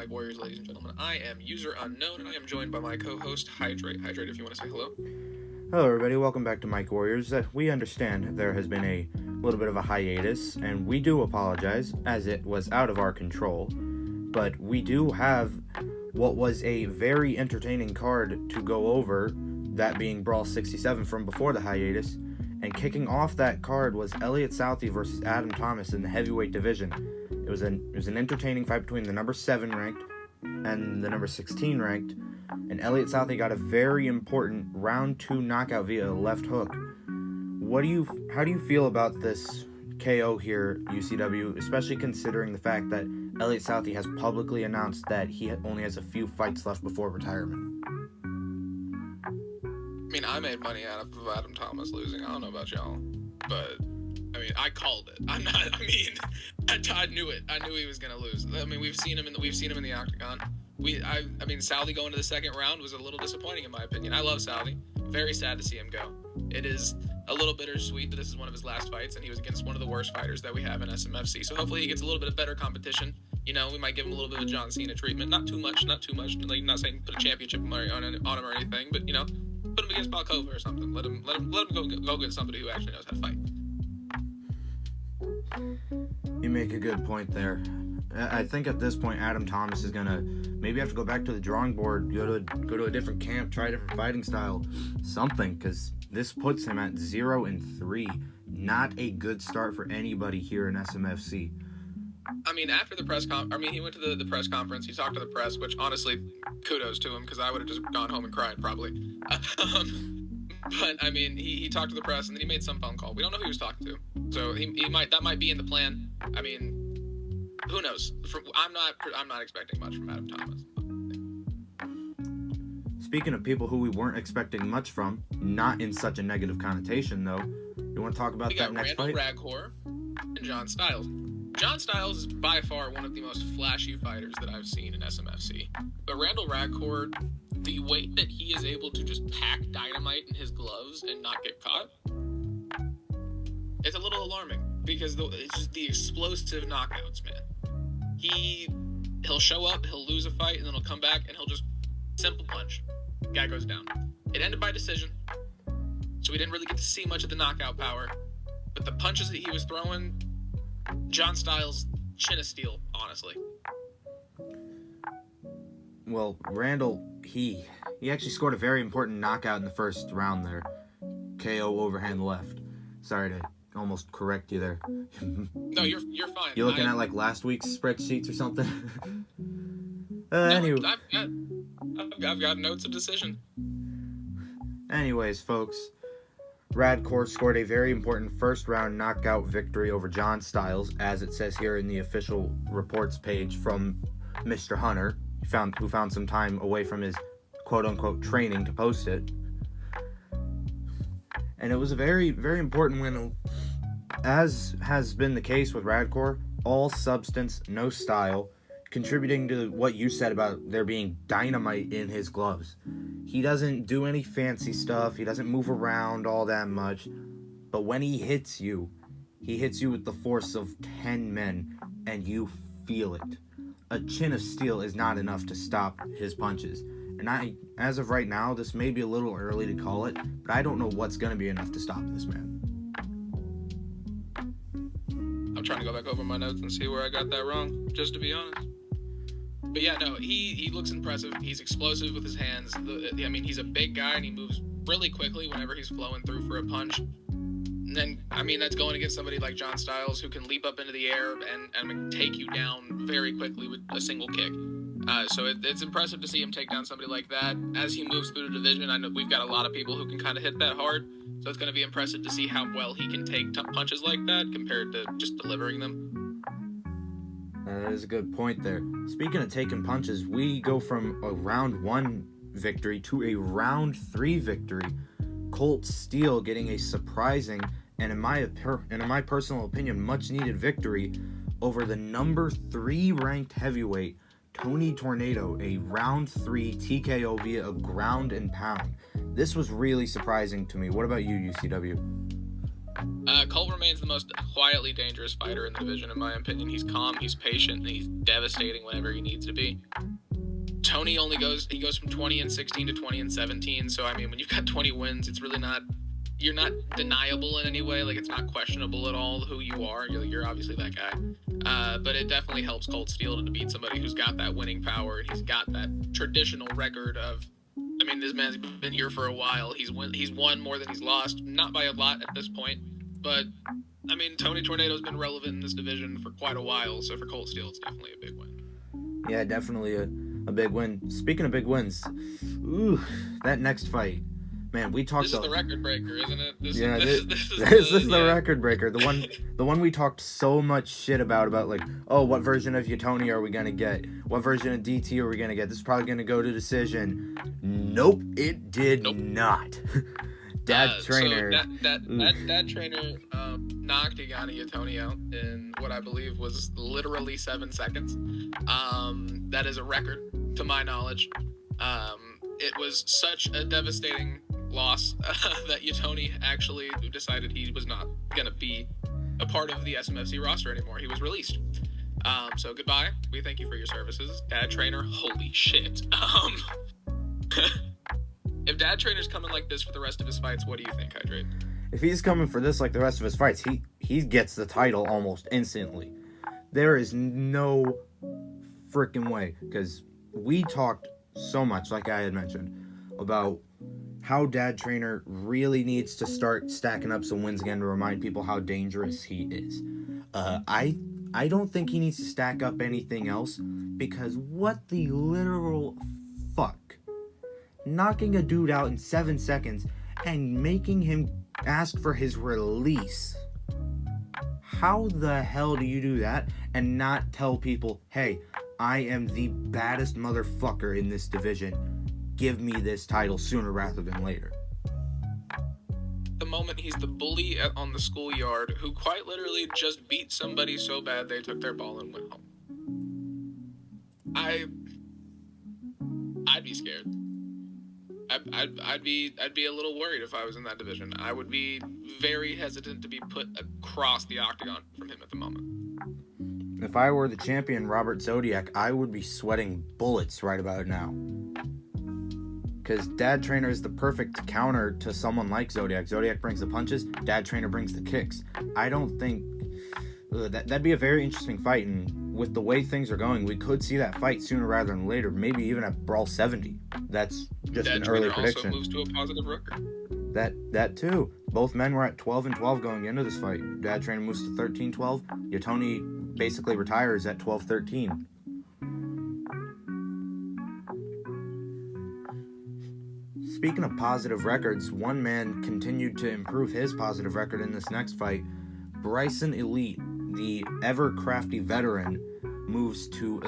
Mike Warriors, ladies and gentlemen. I am User Unknown, and I am joined by my co-host, Hydrate. Hydrate, if you want to say hello. Hello, everybody. Welcome back to Mike Warriors. We understand there has been a little bit of a hiatus, and we do apologize, as it was out of our control. But we do have what was a very entertaining card to go over, that being Brawl 67 from before the hiatus. And kicking off that card was Elliott Southey versus Adam Thomas in the heavyweight division. It was an entertaining fight between the number 7 ranked and the number 16 ranked. And Elliott Southey got a very important round 2 knockout via a left hook. How do you feel about this KO here, UCW, especially considering the fact that Elliott Southey has publicly announced that he only has a few fights left before retirement? I mean, I made money out of Adam Thomas losing. I don't know about y'all, but I mean, I called it. I knew it. I knew he was gonna lose. I mean, we've seen him in the octagon. I mean, Southey going to the second round was a little disappointing in my opinion. I love Southey. Very sad to see him go. It is a little bittersweet that this is one of his last fights, and he was against one of the worst fighters that we have in SMFC. So hopefully he gets a little bit of better competition. You know, we might give him a little bit of John Cena treatment. Not too much. Like, not saying put a championship on him or anything, but you know, put him against Balkova or something. Let him go get somebody who actually knows how to fight. You make a good point there. I think at this point Adam Thomas is gonna maybe have to go back to the drawing board, go to a different camp, try a different fighting style, something, because this puts him at 0-3. Not a good start for anybody here in SMFC. I mean, after the press he went to the press conference. He talked to the press, which honestly, kudos to him, because I would have just gone home and cried probably. But I mean, he talked to the press, and then he made some phone call. We don't know who he was talking to, so that might be in the plan. I mean, who knows? I'm not expecting much from Adam Thomas. Speaking of people who we weren't expecting much from, not in such a negative connotation though, you want to talk about that next fight? We got Randall Ragcore and John Styles. John Styles is by far one of the most flashy fighters that I've seen in SMFC. But Randall Ragcore, the way that he is able to just pack dynamite in his gloves and not get caught, it's a little alarming, because it's just the explosive knockouts, man. He'll show up, he'll lose a fight, and then he'll come back and he'll just simple punch. Guy goes down. It ended by decision, so we didn't really get to see much of the knockout power. But the punches that he was throwing, John Styles, chin of steel, honestly. Well, Randall, he actually scored a very important knockout in the first round there. KO overhand left. Sorry to almost correct you there. No, you're fine. You looking at like last week's spreadsheets or something? No, anyway. I've got notes of decision. Anyways, folks, Ragcore scored a very important first round knockout victory over John Styles, as it says here in the official reports page from Mr. Hunter, who found some time away from his quote-unquote training to post it. And it was a very, very important win. As has been the case with Ragcore, all substance, no style, contributing to what you said about there being dynamite in his gloves. He doesn't do any fancy stuff, he doesn't move around all that much, but when he hits you with the force of 10 men, and you feel it. A chin of steel is not enough to stop his punches. And as of right now, this may be a little early to call it, but I don't know what's going to be enough to stop this man. I'm trying to go back over my notes and see where I got that wrong, just to be honest. But yeah, no, he looks impressive. He's explosive with his hands. I mean, he's a big guy, and he moves really quickly whenever he's flowing through for a punch. And then, I mean, that's going against somebody like John Styles, who can leap up into the air and take you down very quickly with a single kick. So it's impressive to see him take down somebody like that. As he moves through the division, I know we've got a lot of people who can kind of hit that hard, so it's going to be impressive to see how well he can take punches like that compared to just delivering them. That is a good point there. Speaking of taking punches, we go from a round 1 victory to a round 3 victory. Colt Steele getting a surprising and in my personal opinion much needed victory over the number 3 ranked heavyweight Tony Tornado, a round 3 TKO via a ground and pound. This was really surprising to me. What about you, UCW? Colt remains the most quietly dangerous fighter in the division, in my opinion. He's calm, he's patient, and he's devastating whenever he needs to be. Tony goes from 20-16 to 20-17. So I mean, when you've got 20 wins, it's really not, you're not deniable in any way. Like, it's not questionable at all who you are. You're obviously that guy. But it definitely helps Colt Steele to beat somebody who's got that winning power, and he's got that traditional record of. I mean, this man's been here for a while. He's won more than he's lost, not by a lot at this point. But I mean, Tony Tornado's been relevant in this division for quite a while. So for Colt Steele, it's definitely a big win. Yeah, definitely a big win. Speaking of big wins, that next fight, man, we talked. This is the record breaker, isn't it? This is the record breaker. The one we talked so much shit about like, oh, what version of Yatoni are we gonna get? What version of DT are we gonna get? This is probably gonna go to decision. Nope, it did not. Dad Trainer. So that trainer knocked Igana Yatoni out in what I believe was literally 7 seconds. That is a record, to my knowledge. It was such a devastating loss that Yatoni actually decided he was not going to be a part of the SMFC roster anymore. He was released. So goodbye. We thank you for your services. Dad Trainer, holy shit. If Dad Trainer's coming like this for the rest of his fights, what do you think, Hydrate? If he's coming for this like the rest of his fights, he gets the title almost instantly. There is no freaking way, because we talked so much, like I had mentioned, about how Dad Trainer really needs to start stacking up some wins again to remind people how dangerous he is. I don't think he needs to stack up anything else, because what the literal fuck? Knocking a dude out in 7 seconds and making him ask for his release. How the hell do you do that and not tell people, hey, I am the baddest motherfucker in this division. Give me this title sooner rather than later. The moment he's the bully on the schoolyard who quite literally just beat somebody so bad they took their ball and went home. I'd be scared. I'd be a little worried if I was in that division. I would be very hesitant to be put across the octagon from him at the moment. If I were the champion, Robert Zodiac, I would be sweating bullets right about now. Because Dad Trainer is the perfect counter to someone like Zodiac. Zodiac brings the punches, Dad Trainer brings the kicks. I don't think... that'd be a very interesting fight, and with the way things are going, we could see that fight sooner rather than later, maybe even at Brawl 70. That's just an early prediction. Also moves to a positive record. That too. Both men were at 12-12 going into this fight. Dad Trainer moves to 13-12. Yatoni basically retires at 12-13. Speaking of positive records, one man continued to improve his positive record in this next fight. Bryson Elite, the ever-crafty veteran, moves to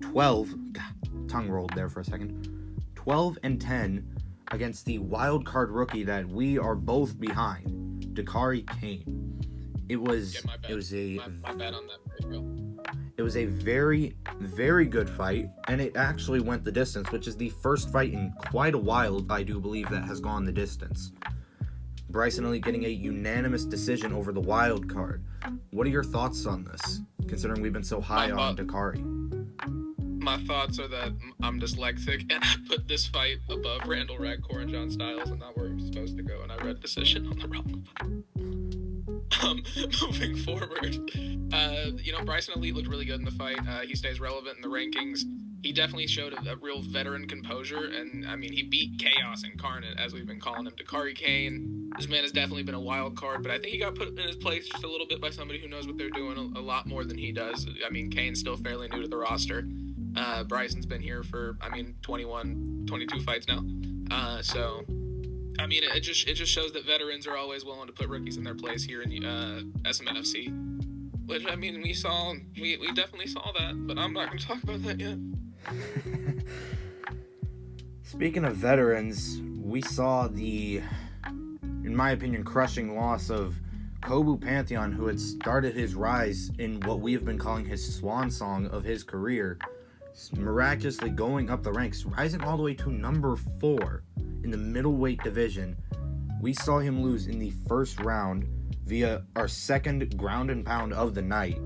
12... God, tongue rolled there for a second. 12-10 against the wild card rookie that we are both behind, Dakari Kane. It was my bad on that, bro. It was a very, very good fight, and it actually went the distance, which is the first fight in quite a while, I do believe, that has gone the distance. Bryson Elite getting a unanimous decision over the wild card. What are your thoughts on this, considering we've been so high on Dakari? My thoughts are that I'm dyslexic, and I put this fight above Randall Radcore and John Styles, and not where I'm supposed to go, and I read decision on the wrong fight. Moving forward, Bryson Elite looked really good in the fight. He stays relevant in the rankings. He definitely showed a real veteran composure, and I mean, he beat Chaos Incarnate, as we've been calling him. Dakari Kane, this man has definitely been a wild card, but I think he got put in his place just a little bit by somebody who knows what they're doing a lot more than he does. I mean, Kane's still fairly new to the roster. Bryson's been here for, 21, 22 fights now. So, I mean, it just shows that veterans are always willing to put rookies in their place here in the SMNFC. Which, I mean, we definitely saw that, but I'm not going to talk about that yet. Speaking of veterans, we saw the, in my opinion, crushing loss of Kobu Pantheon, who had started his rise in what we have been calling his swan song of his career, miraculously going up the ranks, rising all the way to number 4 in the middleweight division, We saw him lose in the first round via our second ground and pound of the night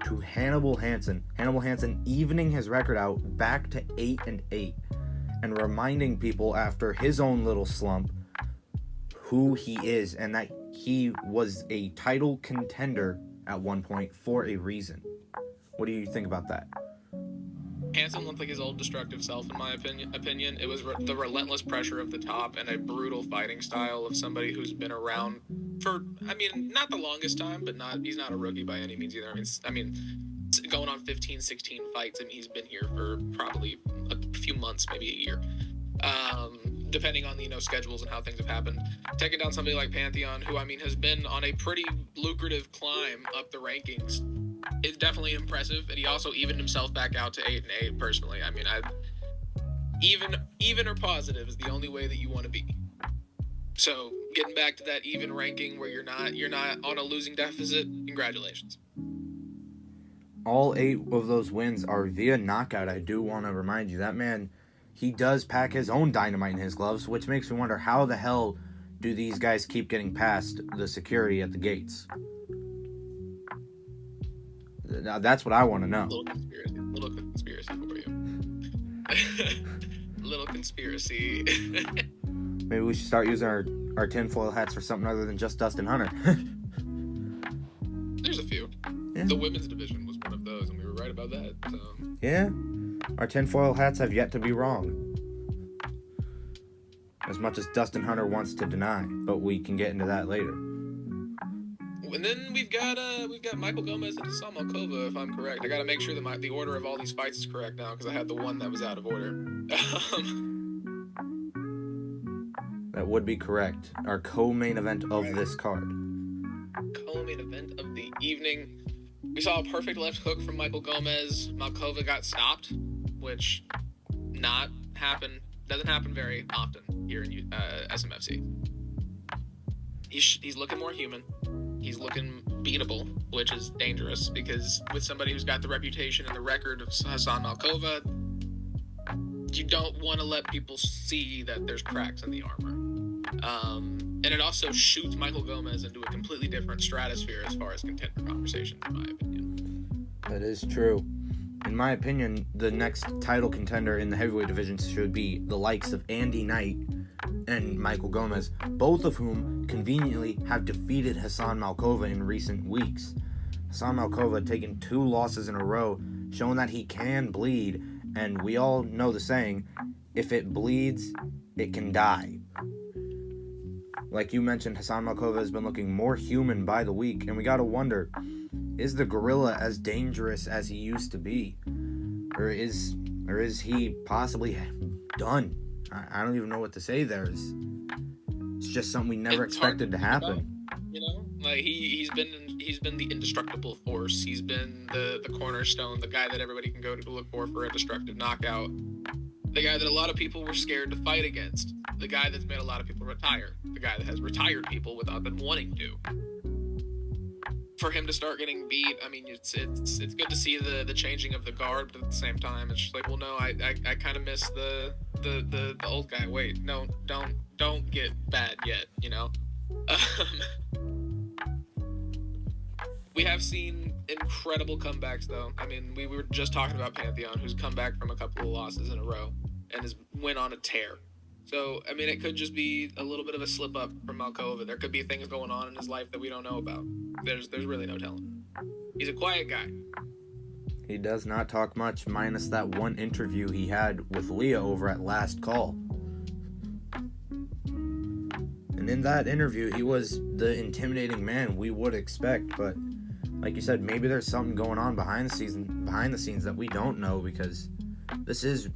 to Hannibal Hansen. Hannibal Hansen evening his record out back to 8-8 and reminding people after his own little slump who he is and that he was a title contender at one point for a reason. What do you think about that? Hansen looked like his old destructive self, in my opinion. It was the relentless pressure of the top and a brutal fighting style of somebody who's been around for, not the longest time, but he's not a rookie by any means either. Going on 15, 16 fights, and he's been here for probably a few months, maybe a year. Depending on the schedules and how things have happened. Taking down somebody like Pantheon, who has been on a pretty lucrative climb up the rankings, is definitely impressive. And he also evened himself back out to 8-8. Personally, even or positive is the only way that you want to be. So getting back to that even ranking where you're not on a losing deficit, congratulations. All 8 of those wins are via knockout. I do want to remind you, that man, he does pack his own dynamite in his gloves, which makes me wonder how the hell do these guys keep getting past the security at the gates? Now, that's what I want to know. Little conspiracy for you. Little conspiracy. Maybe we should start using our tinfoil hats for something other than just Dustin Hunter. There's a few. Yeah. The women's division was one of those, and we were right about that. So. Yeah, our tinfoil hats have yet to be wrong. As much as Dustin Hunter wants to deny, but we can get into that later. And then we've got Michael Gomez and Hassan Malkova, if I'm correct. I got to make sure that the order of all these fights is correct now, because I had the one that was out of order. That would be correct. Our co-main event of this card. Co-main event of the evening. We saw a perfect left hook from Michael Gomez. Malkova got stopped, which doesn't happen very often here in SMFC. He's looking more human. He's looking beatable, which is dangerous because with somebody who's got the reputation and the record of Hassan Malkova, you don't want to let people see that there's cracks in the armor. And it also shoots Michael Gomez into a completely different stratosphere as far as contender conversations, in my opinion. That is true. In my opinion, the next title contender in the heavyweight division should be the likes of Andy Knight and Michael Gomez, both of whom conveniently have defeated Hassan Malkova in recent weeks. Hassan Malkova taking 2 losses in a row, showing that he can bleed, and we all know the saying, if it bleeds, it can die. Like you mentioned, Hassan Malkova has been looking more human by the week, and we gotta wonder, is the gorilla as dangerous as he used to be? Or is he possibly done? I don't even know what to say there. It's just something we never expected to happen. Like he's been the indestructible force. He's been the cornerstone, the guy that everybody can go to look for a destructive knockout. The guy that a lot of people were scared to fight against. The guy that's made a lot of people retire. The guy that has retired people without them wanting to. For him to start getting beat, it's good to see the changing of the guard, but at the same time, it's just like, well, no, I kind of miss the old guy. Wait, no, don't get bad yet, We have seen incredible comebacks, though. We were just talking about Pantheon, who's come back from a couple of losses in a row and went on a tear. So, it could just be a little bit of a slip up from Malkova. There could be things going on in his life that we don't know about. There's really no telling. He's a quiet guy. He does not talk much, minus that one interview he had with Leah over at Last Call. And in that interview, he was the intimidating man we would expect, but like you said, maybe there's something going on behind the scenes that we don't know, because this is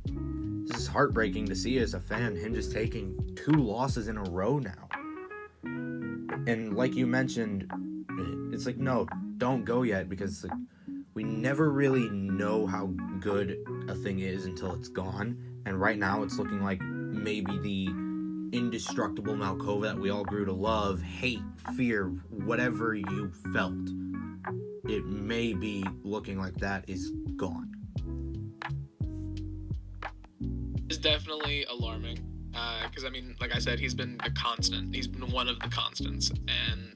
heartbreaking to see as a fan, him just taking 2 losses in a row now. And like you mentioned, it's like, no, don't go yet, because we never really know how good a thing is until it's gone. And right now it's looking like maybe the indestructible Malkova that we all grew to love, hate, fear, whatever you felt, it may be looking like that is gone. It's definitely alarming. Because, I mean, like I said, he's been a constant. He's been one of the constants. And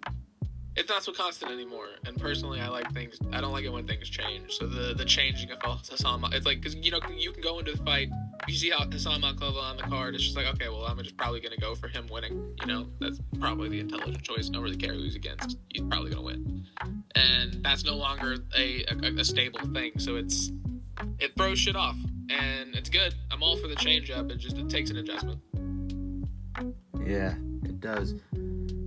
it's not so constant anymore. And personally, I don't like it when things change. So the changing of Hassan, it's like, because, you know, you can go into the fight, you see how Hassan Malkova on the card, it's just like, okay, well, I'm just probably going to go for him winning. You know, that's probably the intelligent choice. Don't really care who he's against. He's probably going to win. And that's no longer a stable thing. So it throws shit off. And it's good. I'm all for the change up. It takes an adjustment. Yeah, it does.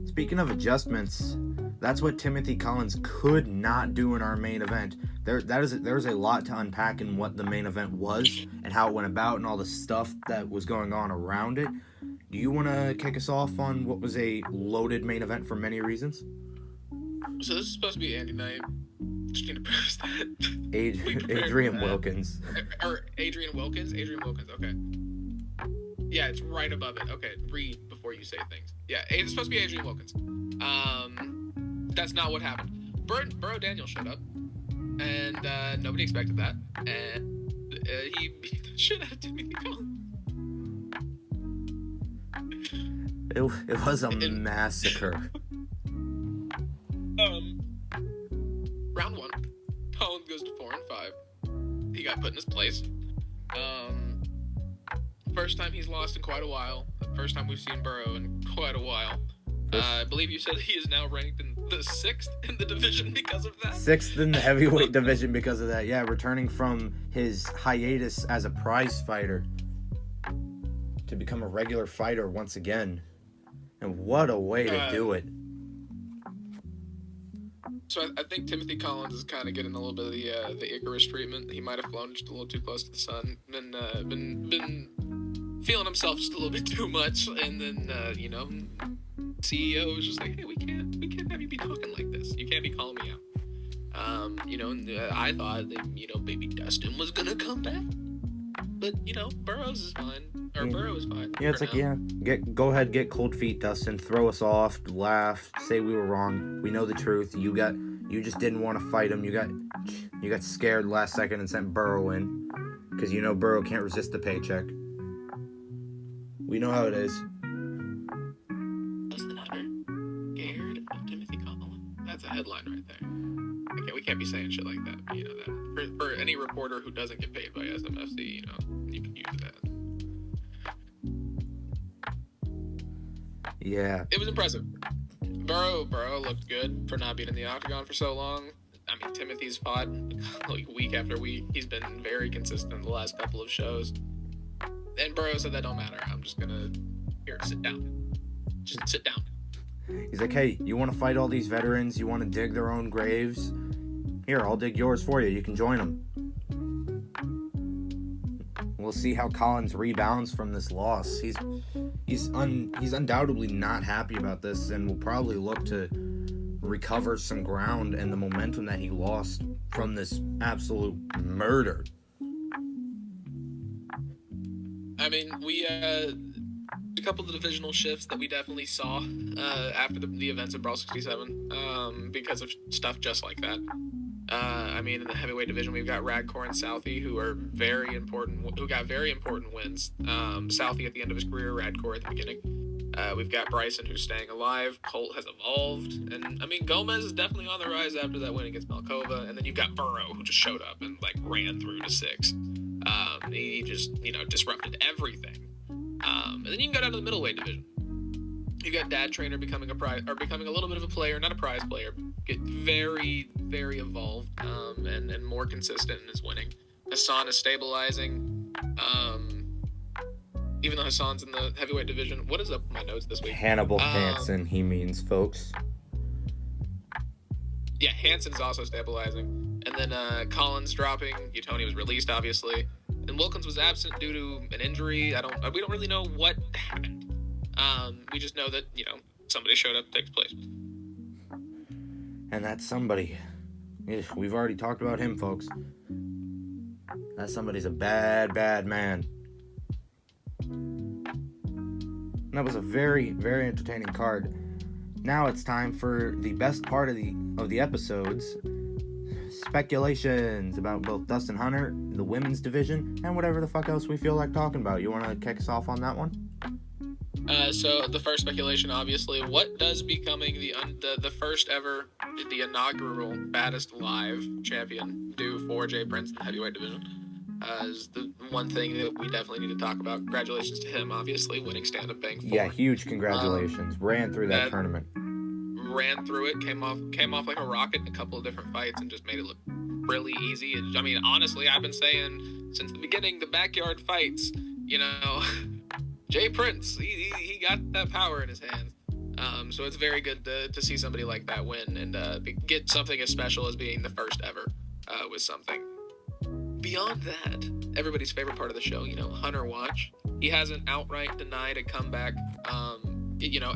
Speaking of adjustments, that's what Timothy Collins could not do in our main event. There's a lot to unpack in what the main event was and how it went about and all the stuff that was going on around it. Do you want to kick us off on what was a loaded main event for many reasons? So this is supposed to be Andy Knight. Just need to press that. Adrian Wilkins. Or Adrian Wilkins? Adrian Wilkins, okay. Yeah, it's right above it. Okay, read before you say things. Yeah, it's supposed to be Adrian Wilkins. That's not what happened. Burrow Daniel showed up, and nobody expected that. And he beat the shit out of Timothy Collins. It was a massacre. Round 1, Collins goes to 4-5. He got put in his place. First time he's lost in quite a while. First time we've seen Burrow in quite a while. I believe you said he is now ranked in the 6th in the division because of that. 6th in the heavyweight division because of that. Yeah, returning from his hiatus as a prize fighter to become a regular fighter once again. And what a way to do it. So I think Timothy Collins is kind of getting a little bit of the Icarus treatment. He might have flown just a little too close to the sun. Been feeling himself just a little bit too much, and then you know, CEO was just like, hey, we can't have you be talking like this. You can't be calling me out. You know, I thought that, you know, maybe Dustin was gonna come back, but you know, Burrow is fine. Yeah, it's like, now. Go ahead, get cold feet, Dustin. Throw us off, laugh, say we were wrong. We know the truth. You just didn't want to fight him. You got scared last second and sent Burrow in because you know Burrow can't resist the paycheck. We know how it is. Dustin Hunter scared of Timothy Collins. That's a headline right there. Okay, we can't be saying shit like that. You know that for any reporter who doesn't get paid by SMFC, you know, you can use that. Yeah. It was impressive. Burrow looked good for not being in the octagon for so long. I mean, Timothy's fought like week after week. He's been very consistent the last couple of shows. And Burrow said that don't matter. I'm just gonna sit down. Just sit down. He's like, hey, you want to fight all these veterans? You want to dig their own graves? Here, I'll dig yours for you. You can join them. We'll see how Collins rebounds from this loss. He's undoubtedly not happy about this and will probably look to recover some ground and the momentum that he lost from this absolute murder. I mean, we a couple of the divisional shifts that we definitely saw after the events of Brawl 67 because of stuff just like that. I mean, in the heavyweight division, we've got Radcore and Southie, who got very important wins. Southie at the end of his career, Radcore at the beginning. We've got Bryson, who's staying alive. Colt has evolved. And, I mean, Gomez is definitely on the rise after that win against Malkova. And then you've got Burrow, who just showed up and, like, ran through to 6. He just, you know, disrupted everything. And then you can go down to the middleweight division. You got Dad Trainer becoming a little bit of a player, not a prize player, get very, very evolved, and more consistent in his winning. Hassan is stabilizing. Even though Hassan's in the heavyweight division, what is up with my notes this week? Hannibal Hansen, he means, folks. Yeah, Hansen's also stabilizing. And then Collins dropping. Utoni was released, obviously. And Wilkins was absent due to an injury. We don't really know what happened. We just know that, you know, somebody showed up to take his place. And that somebody, we've already talked about him, folks. That somebody's a bad, bad man. And that was a very, very entertaining card. Now it's time for the best part of the episodes. Speculations about both Dustin Hunter, the women's division, and whatever the fuck else we feel like talking about. You want to kick us off on that one? So the first speculation, obviously, what does becoming the first ever, the inaugural baddest live champion do for Jay Prince in the heavyweight division? Is the one thing that we definitely need to talk about. Congratulations to him, obviously, winning stand-up Bang 4. Yeah, huge congratulations. Ran through that tournament. Ran through it, came off like a rocket in a couple of different fights and just made it look really easy. I mean, honestly, I've been saying since the beginning, the backyard fights, Jay Prince, he got that power in his hands. So it's very good to see somebody like that win and get something as special as being the first ever with something. Beyond that, everybody's favorite part of the show, Hunter Watch. He hasn't outright denied a comeback.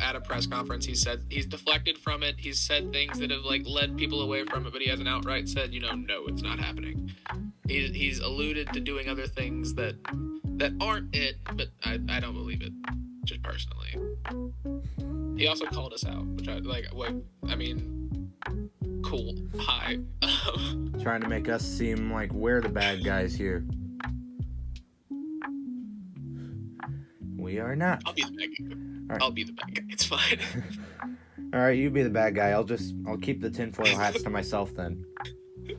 At a press conference, he said he's deflected from it. He's said things that have led people away from it, but he hasn't outright said, no, it's not happening. He's alluded to doing other things that aren't it, but I don't believe it, just personally. He also called us out, which cool. Hi. Trying to make us seem like we're the bad guys here. We are not. I'll be the bad guy. Right. I'll be the bad guy. It's fine. All right, you be the bad guy. I'll keep the tinfoil hats to myself then.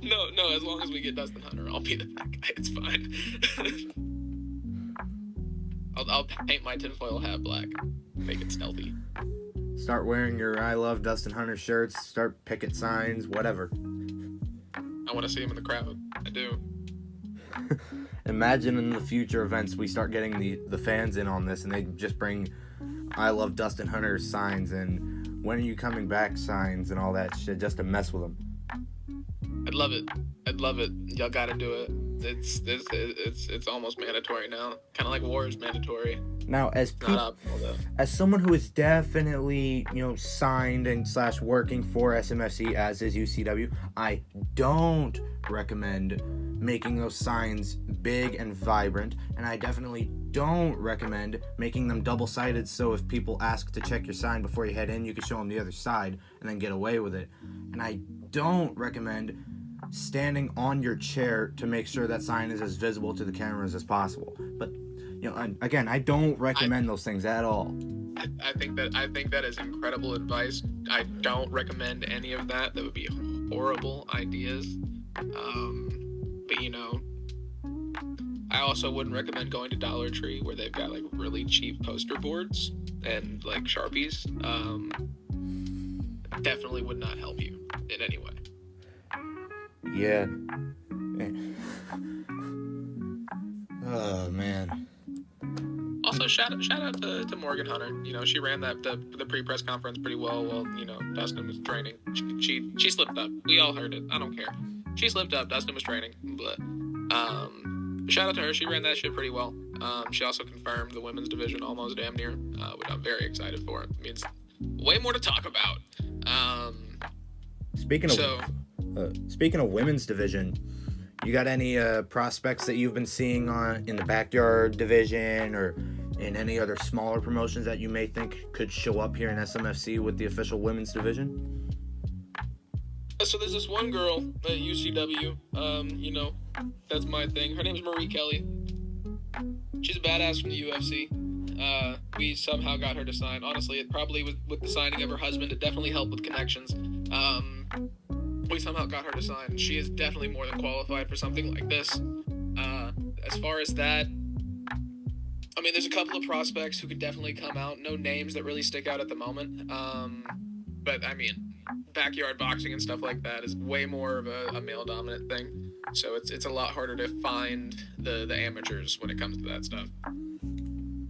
No. As long as we get Dustin Hunter, I'll be the bad guy. It's fine. I'll paint my tinfoil hat black. Make it stealthy. Start wearing your I Love Dustin Hunter shirts. Start picket signs. Whatever. I want to see him in the crowd. I do. Imagine in the future events we start getting the fans in on this and they just bring I Love Dustin Hunter signs and when are you coming back signs and all that shit just to mess with them. I'd love it. Y'all gotta do it. It's almost mandatory now. Kind of like war is mandatory. Now, as someone who is definitely, signed and / working for SMFC, as is UCW, I don't recommend making those signs big and vibrant, and I definitely don't recommend making them double-sided so if people ask to check your sign before you head in, you can show them the other side and then get away with it. And I don't recommend standing on your chair to make sure that sign is as visible to the cameras as possible. But again, I don't recommend those things at all. I think that is incredible advice. I don't recommend any of that. That would be horrible ideas. But I also wouldn't recommend going to Dollar Tree where they've got really cheap poster boards and Sharpies. Definitely would not help you in any way. Yeah. Oh man. Also, shout out to Morgan Hunter. She ran the pre-press conference pretty well while Dustin was training. She slipped up. We all heard it. I don't care. She slipped up. Dustin was training, but shout out to her. She ran that shit pretty well. She also confirmed the women's division almost damn near, which I'm very excited for. It means way more to talk about. Speaking of women's division, you got any prospects that you've been seeing in the backyard division or in any other smaller promotions that you may think could show up here in SMFC with the official women's division? So there's this one girl at UCW, that's my thing. Her name's Marie Kelly. She's a badass from the UFC. We somehow got her to sign. Honestly, it probably was with the signing of her husband. It definitely helped with connections. We somehow got her to sign. She is definitely more than qualified for something like this. As far as that, there's a couple of prospects who could definitely come out. No names that really stick out at the moment. But backyard boxing and stuff like that is way more of a male-dominant thing. So it's a lot harder to find the amateurs when it comes to that stuff.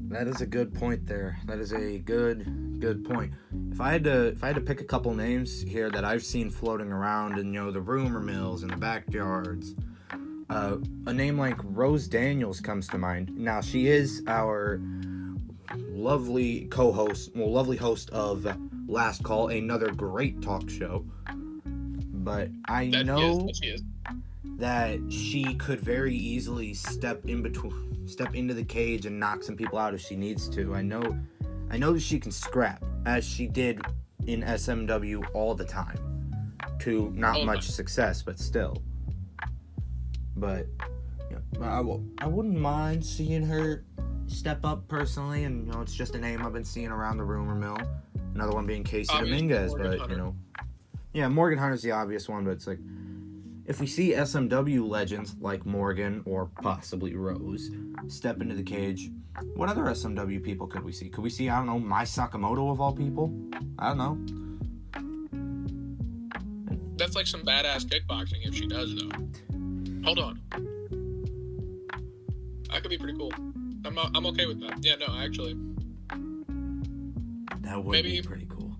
That is a good point there. That is a good point. If I had to pick a couple names here that I've seen floating around in the rumor mills and the backyards, a name like Rose Daniels comes to mind. Now she is our lovely host of Last Call, another great talk show. But I know that she could very easily step into the cage and knock some people out if she needs to. I know that she can scrap, as she did in SMW all the time, to not much success, but still. But I wouldn't mind seeing her step up personally, and it's just a name I've been seeing around the rumor mill. Another one being Casey Obviously, Dominguez, Morgan but Hunter. yeah, Morgan Hunter's the obvious one, but it's like if we see SMW legends like Morgan or possibly Rose step into the cage, what other SMW people could we see? Could we see, I don't know, Mai Sakamoto of all people? I don't know. That's like some badass kickboxing if she does, though. Hold on. That could be pretty cool. I'm okay with that. Yeah, no, actually. That would be pretty cool.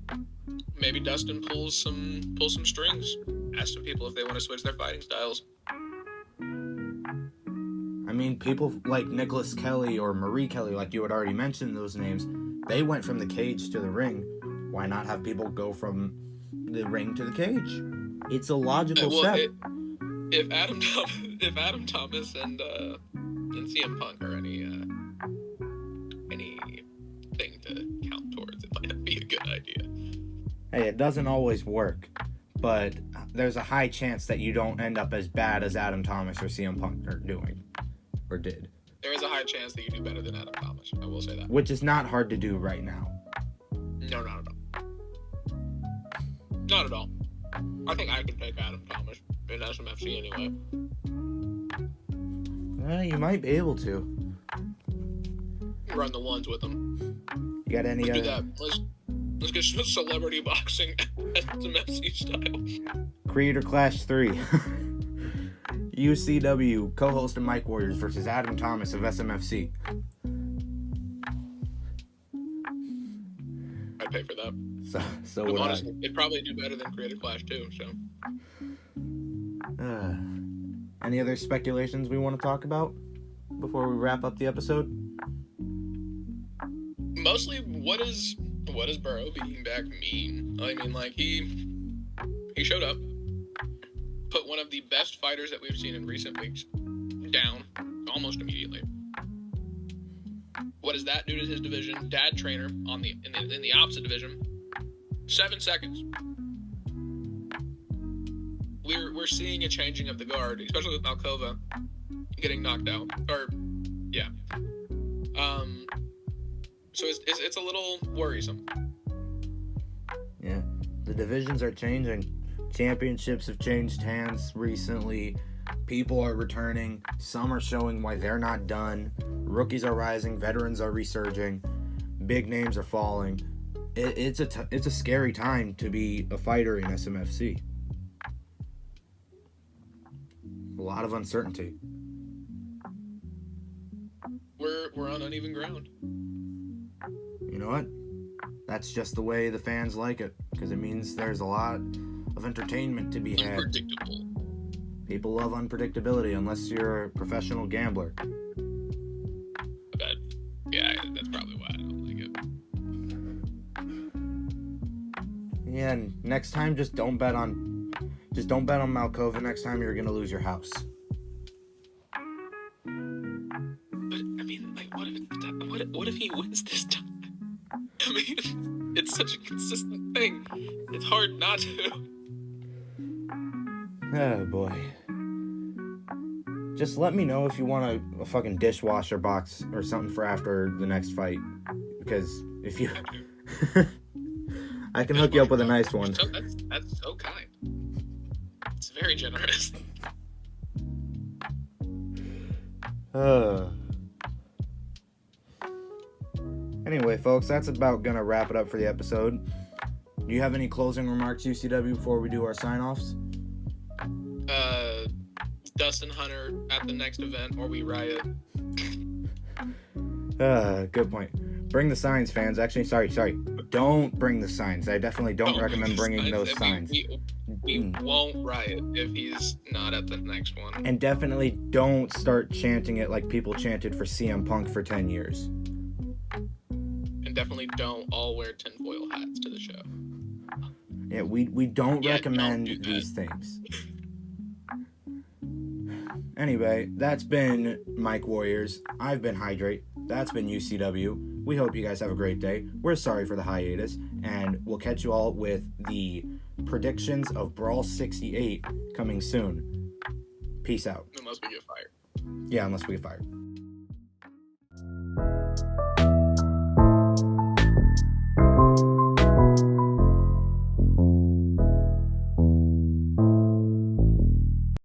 Maybe Dustin pulls some strings. Ask some people if they want to switch their fighting styles. I mean, people like Nicholas Kelly or Marie Kelly, like you had already mentioned those names, they went from the cage to the ring. Why not have people go from the ring to the cage? It's a logical step. If Adam Thomas and CM Punk are anything to count towards, it might not be a good idea. Hey, it doesn't always work, but there's a high chance that you don't end up as bad as Adam Thomas or CM Punk are doing, or did. There is a high chance that you do better than Adam Thomas. I will say that. Which is not hard to do right now. No, not at all. Not at all. I think I can take Adam Thomas in SMFC anyway. You might be able to. Run the ones with them. You got any Let's do other? that. Let's get some celebrity boxing SMFC style. Creator Clash 3. UCW co-host of Mike Warriors versus Adam Thomas of SMFC. I'd pay for that. So would honestly, it'd probably do better than Creator Clash 2, so. Any other speculations we want to talk about before we wrap up the episode? Mostly, what does Burrow being back mean? I mean, like, he showed up, put one of the best fighters that we've seen in recent weeks down almost immediately. What does that do to his division? Dad trainer in the opposite division. 7 seconds. We're seeing a changing of the guard, especially with Malkova getting knocked out. So it's a little worrisome. Yeah, the divisions are changing. Championships have changed hands recently. People are returning. Some are showing why they're not done. Rookies are rising. Veterans are resurging. Big names are falling. It's a scary time to be a fighter in SMFC. A lot of uncertainty. We're on uneven ground. You know what? That's just the way the fans like it, because it means there's a lot of entertainment to be had. Unpredictable. People love unpredictability unless you're a professional gambler. But yeah, that's probably why I don't like it. Yeah, and next time just don't bet on Malkova. Next time you're gonna lose your house. But I mean, like, what if he wins this time? I mean, it's such a consistent thing. It's hard not to. Oh boy. Just let me know if you want a fucking dishwasher box or something for after the next fight, because if you, I can hook you up with a nice one. That's so kind. It's very generous. Anyway, folks, that's about gonna wrap it up for the episode. Do you have any closing remarks, UCW, before we do our sign-offs? Dustin Hunter at the next event, or we riot. Good point. Bring the signs, fans. Actually, sorry. Don't bring the signs. I definitely don't recommend bringing those signs. We won't riot if he's not at the next one. And definitely don't start chanting it like people chanted for CM Punk for 10 years. And definitely don't all wear tinfoil hats to the show. Yeah, we don't recommend don't do these things. Anyway, that's been Mike Warriors. I've been Hydrate. That's been UCW. We hope you guys have a great day. We're sorry for the hiatus, and we'll catch you all with the predictions of Brawl 68 coming soon. Peace out. Unless we get fired. Yeah, unless we get fired.